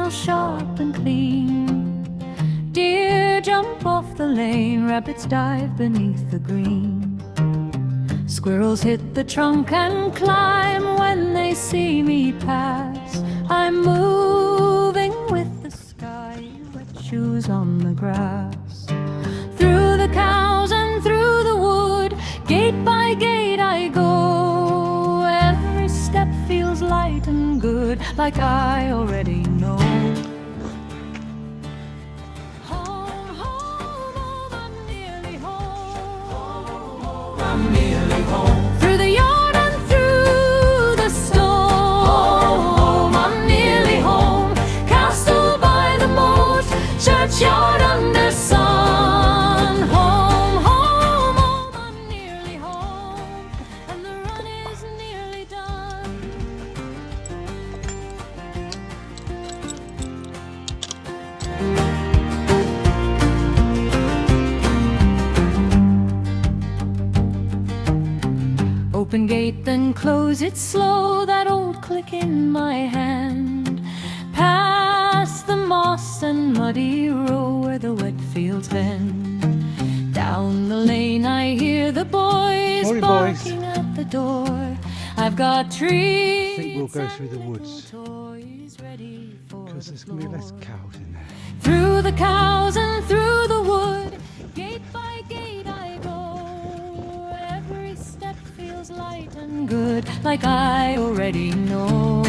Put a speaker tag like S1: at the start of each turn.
S1: smells sharp and clean. Deer jump off the lane, rabbits dive beneath the green. Squirrels hit the trunk and climb when they see me pass. I'm moving with the sky, wet shoes on the grass. Through the cows and through the wood, gate by gate I go. Every step feels light and good, like I already know. Home, home, home, I'm nearly home. I'm nearly home. Through the yard and through the storm, I'm nearly home. Castle by the moat, churchyard under sun. Home, home, home, I'm nearly home, and the run is nearly done. Open gate, then close it slow, that old click in my hand. Past the moss and muddy row where the wet fields bend. Down the lane I hear the boys
S2: Morning,
S1: barking
S2: boys.
S1: at the door. I've got treats.
S2: I think we'll go through the
S1: and
S2: woods,
S1: little toys ready for
S2: because
S1: the
S2: there's going to be less
S1: floor.
S2: cows in there.
S1: Through the cows and through the wood, gate by gate I go. Every step feels light and good, like I already know.